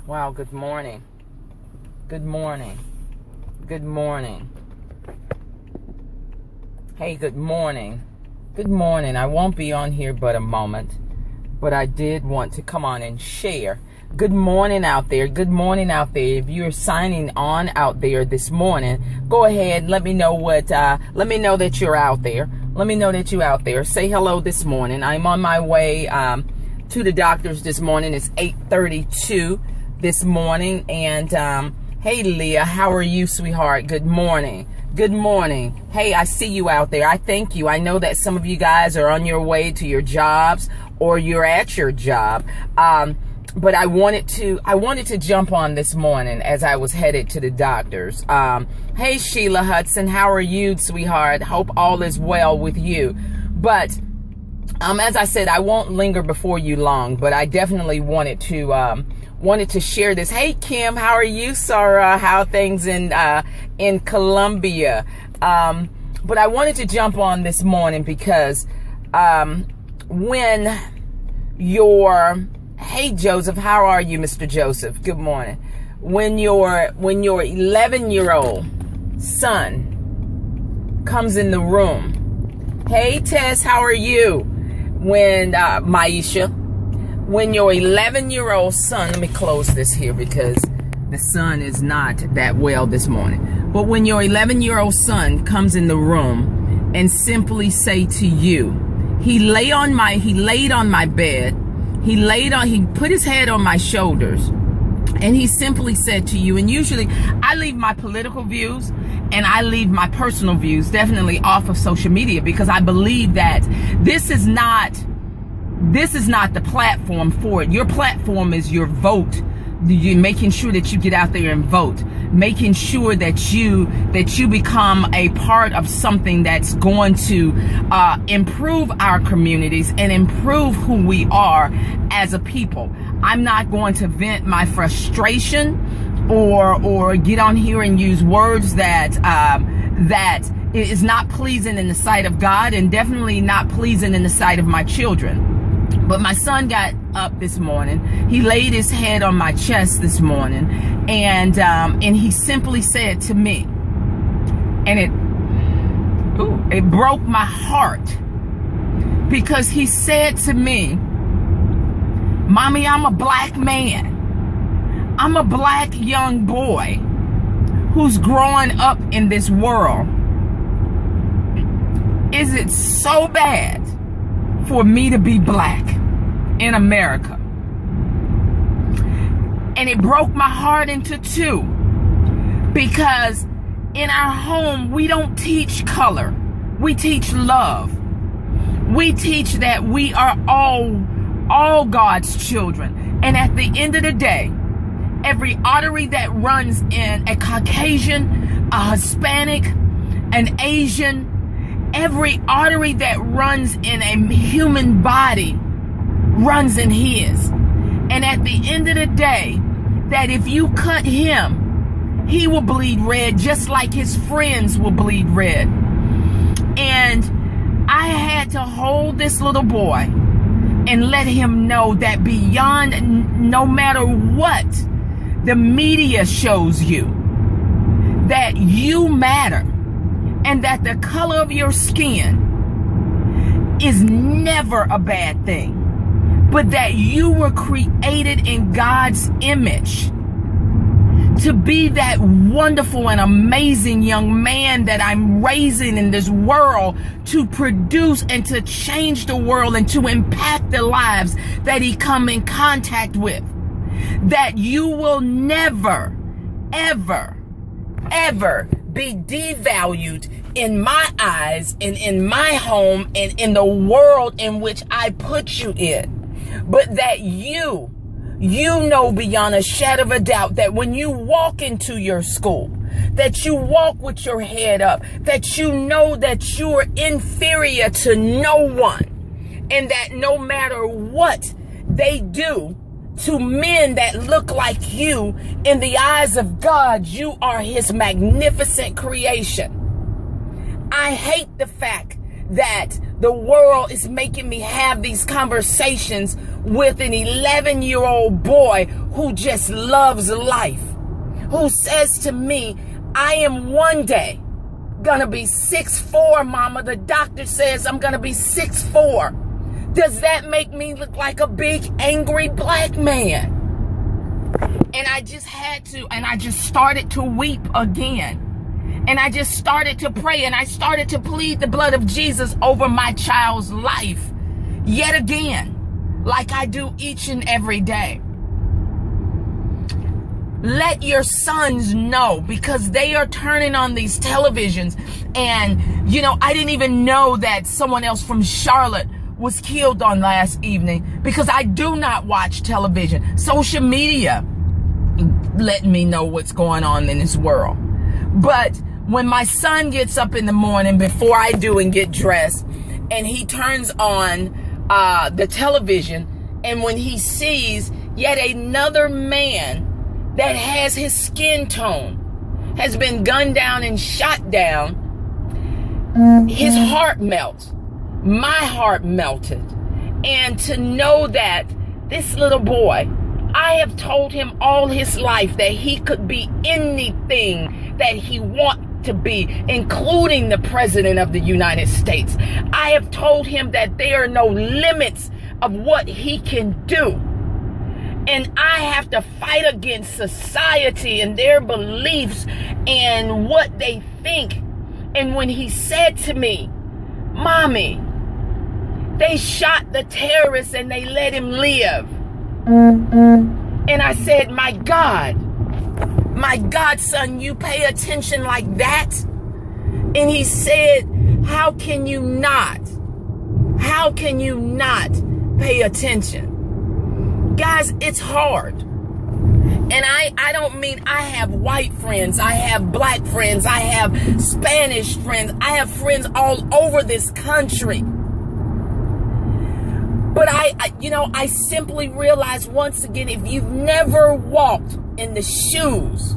Wow, good morning. Good morning. Good morning. Hey, good morning. Good morning. I won't be on here but a moment, but I did want to come on and share. Good morning out there. Good morning out there. If you're signing on out there this morning, go ahead. Let me know let me know that you're out there. Let me know that you're out there. Say hello this morning. I'm on my way to the doctor's this morning. It's 8:32 this morning. And hey, Leah, how are you, sweetheart? Good morning. Good morning. Hey, I see you out there. I thank you. I know that some of you guys are on your way to your jobs or you're at your job. But I wanted to jump on this morning as I was headed to the doctor's. Hey, Sheila Hudson, how are you, sweetheart? Hope all is well with you. But as I said, I won't linger before you long, but I definitely wanted to share this. Hey, Kim, how are you, Sarah? How are things in Colombia? But I wanted to jump on this morning because when your hey, Joseph, how are you, Mr. Joseph? Good morning. When your 11-year-old son comes in the room, hey, Tess, how are you? When Maisha, when your 11-year-old son, let me close this here because the sun is not that well this morning. But when your 11-year-old son comes in the room and simply say to you, he laid on my bed. He put his head on my shoulders, and he simply said to you, and usually I leave my political views and I leave my personal views definitely off of social media because I believe that this is not the platform for it. Your platform is your vote. You're making sure that you get out there and vote, making sure that you become a part of something that's going to improve our communities and improve who we are as a people. I'm not going to vent my frustration or get on here and use words that is not pleasing in the sight of God and definitely not pleasing in the sight of my children. But my son got up this morning. He laid his head on my chest this morning, and he simply said to me, and it broke my heart because he said to me, "Mommy, I'm a black man. I'm a black young boy who's growing up in this world. Is it so bad for me to be black in America?" And it broke my heart into two because in our home, we don't teach color. We teach love. We teach that we are all God's children. And at the end of the day, every artery that runs in a Caucasian, a Hispanic, an Asian, every artery that runs in a human body runs in his. And at the end of the day, that if you cut him, he will bleed red just like his friends will bleed red. And I had to hold this little boy and let him know that beyond, no matter what the media shows you, that you matter. And that the color of your skin is never a bad thing, but that you were created in God's image to be that wonderful and amazing young man that I'm raising in this world to produce and to change the world and to impact the lives that he come in contact with. That you will never, ever, ever be devalued in my eyes and in my home and in the world in which I put you in. But that you know beyond a shadow of a doubt that when you walk into your school, that you walk with your head up, that you know that you're inferior to no one, and that no matter what they do to men that look like you, in the eyes of God, you are his magnificent creation. I hate the fact that the world is making me have these conversations with an 11-year-old boy who just loves life, who says to me, I am one day gonna be 6'4", mama. The doctor says I'm gonna be 6'4". Does that make me look like a big, angry black man? And I just started to weep again. And I just started to pray, and I started to plead the blood of Jesus over my child's life yet again, like I do each and every day. Let your sons know, because they are turning on these televisions. And, I didn't even know that someone else from Charlotte was killed on last evening, because I do not watch television. Social media letting me know what's going on in this world. But when my son gets up in the morning before I do and get dressed, and he turns on the television, and when he sees yet another man that has his skin tone has been gunned down and shot down, his heart melts. My heart melted. And to know that this little boy, I have told him all his life that he could be anything that he wants to be, including the President of the United States. I have told him that there are no limits of what he can do. And I have to fight against society and their beliefs and what they think. And when he said to me, Mommy, they shot the terrorist and they let him live. And I said, my God, son, you pay attention like that? And he said, how can you not pay attention? Guys, it's hard. And I don't mean I have white friends, I have black friends, I have Spanish friends, I have friends all over this country. But I simply realize once again, if you've never walked in the shoes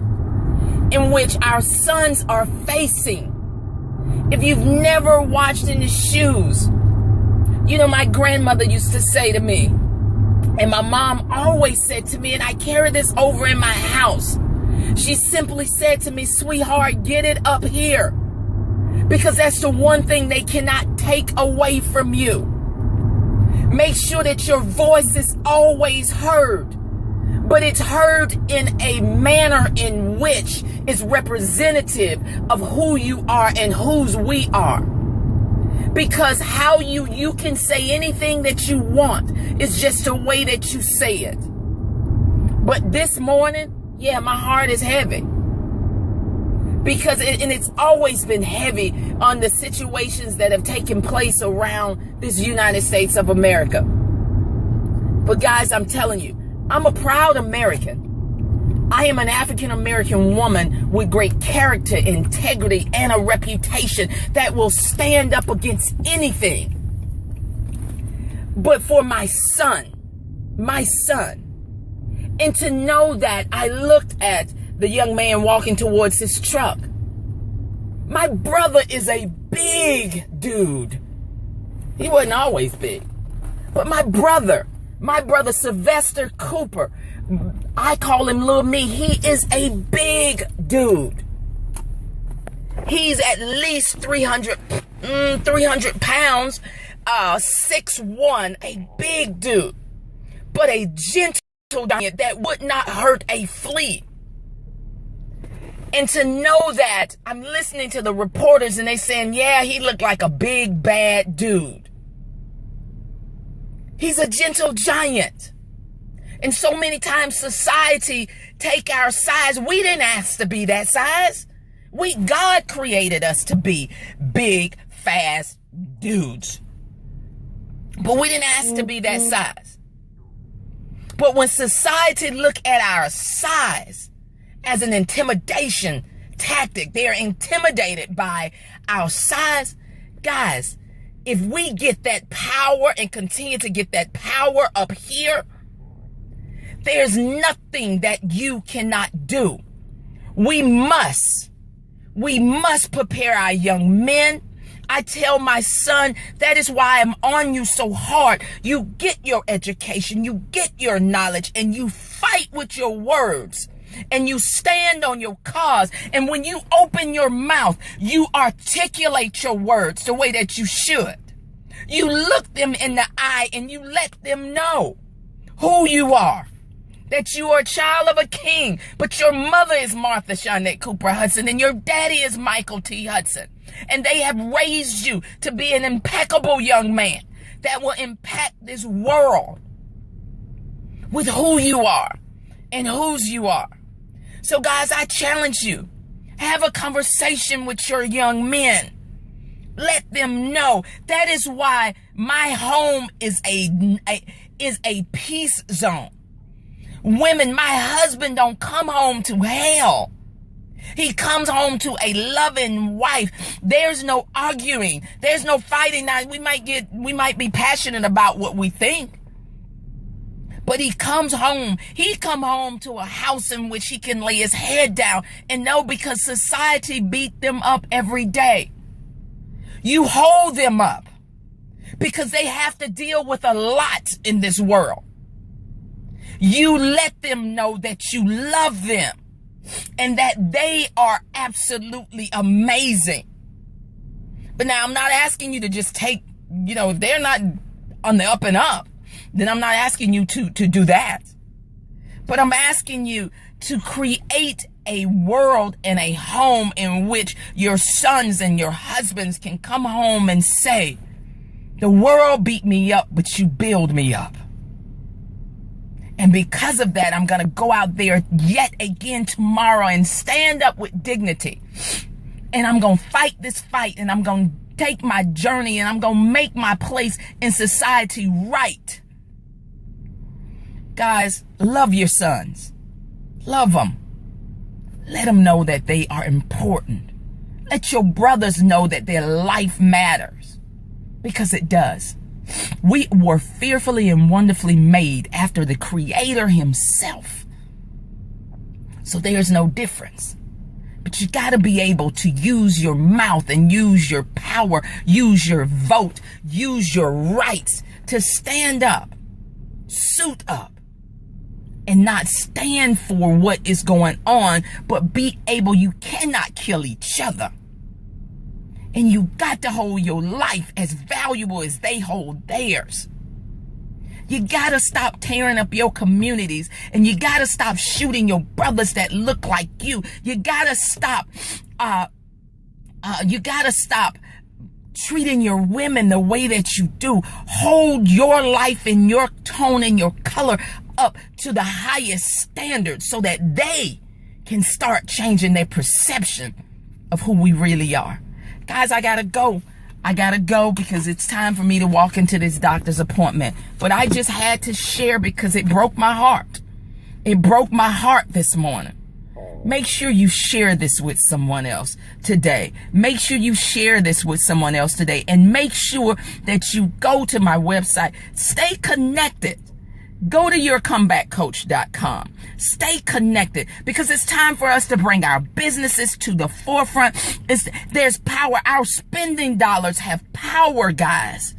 in which our sons are facing, if you've never watched in the shoes, my grandmother used to say to me, and my mom always said to me, and I carry this over in my house, she simply said to me, sweetheart, get it up here, because that's the one thing they cannot take away from you. Make sure that your voice is always heard, but it's heard in a manner in which is representative of who you are and whose we are. Because how you can say anything that you want is just the way that you say it. But this morning, my heart is heavy. Because it's always been heavy on the situations that have taken place around this United States of America. But guys, I'm telling you, I'm a proud American. I am an African American woman with great character, integrity, and a reputation that will stand up against anything. But for my son, and to know that I looked at the young man walking towards his truck. My brother is a big dude. He wasn't always big. But my brother Sylvester Cooper, I call him Little Me. He is a big dude. He's at least 300 pounds, 6'1", a big dude. But a gentle giant that would not hurt a flea. And to know that I'm listening to the reporters and they saying, he looked like a big bad dude. He's a gentle giant. And so many times society take our size. We didn't ask to be that size. God created us to be big, fast dudes. But we didn't ask to be that size. But when society look at our size as an intimidation tactic, they're intimidated by our size. Guys, if we get that power and continue to get that power up here, there's nothing that you cannot do. We must prepare our young men, I tell my son, that is why I'm on you so hard. You get your education, you get your knowledge, and you fight with your words. And you stand on your cause. And when you open your mouth, you articulate your words the way that you should. You look them in the eye and you let them know who you are. That you are a child of a king. But your mother is Martha Shawnette Cooper Hudson and your daddy is Michael T. Hudson. And they have raised you to be an impeccable young man that will impact this world with who you are and whose you are. So guys, I challenge you, have a conversation with your young men. Let them know. That is why my home is a peace zone. Women, my husband don't come home to hell. He comes home to a loving wife. There's no arguing. There's no fighting. Now, we might be passionate about what we think. But he come home to a house in which he can lay his head down and know, because society beat them up every day. You hold them up because they have to deal with a lot in this world. You let them know that you love them and that they are absolutely amazing. But now I'm not asking you to just take, if they're not on the up and up, then I'm not asking you to do that. But I'm asking you to create a world and a home in which your sons and your husbands can come home and say, the world beat me up, but you build me up. And because of that, I'm going to go out there yet again tomorrow and stand up with dignity. And I'm going to fight this fight, and I'm going to take my journey, and I'm going to make my place in society right. Guys, love your sons. Love them. Let them know that they are important. Let your brothers know that their life matters, because it does. We were fearfully and wonderfully made after the Creator himself. So there's no difference. But you got to be able to use your mouth and use your power, use your vote, use your rights to stand up, suit up, and not stand for what is going on, but be able, you cannot kill each other. And you got to hold your life as valuable as they hold theirs. You got to stop tearing up your communities, and you got to stop shooting your brothers that look like you. You got to stop, treating your women the way that you do. Hold your life and your tone and your color up to the highest standard so that they can start changing their perception of who we really are. Guys, I gotta go. I gotta go because it's time for me to walk into this doctor's appointment. But I just had to share because it broke my heart. It broke my heart this morning. Make sure you share this with someone else today. Make sure you share this with someone else today. And make sure that you go to my website. Stay connected. Go to yourcomebackcoach.com. Stay connected because it's time for us to bring our businesses to the forefront. There's power. Our spending dollars have power, guys.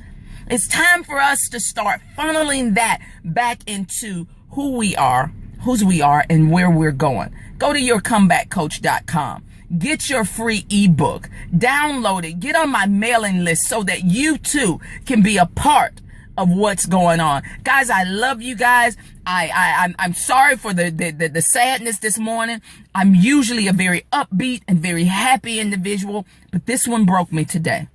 It's time for us to start funneling that back into who we are, whose we are, and where we're going. Go to yourcomebackcoach.com. Get your free ebook. Download it. Get on my mailing list so that you too can be a part of what's going on. Guys, I love you guys. I'm sorry for the sadness this morning. I'm usually a very upbeat and very happy individual, but this one broke me today.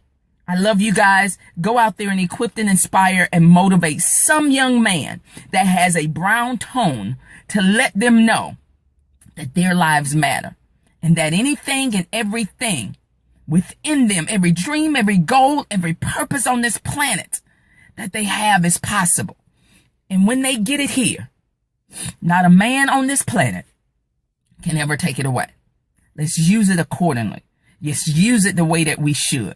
I love you guys. Go out there and equip and inspire and motivate some young man that has a brown tone to let them know that their lives matter and that anything and everything within them, every dream, every goal, every purpose on this planet that they have is possible. And when they get it here, not a man on this planet can ever take it away. Let's use it accordingly. Let's use it the way that we should.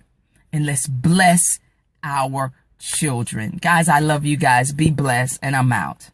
And let's bless our children. Guys, I love you guys. Be blessed, and I'm out.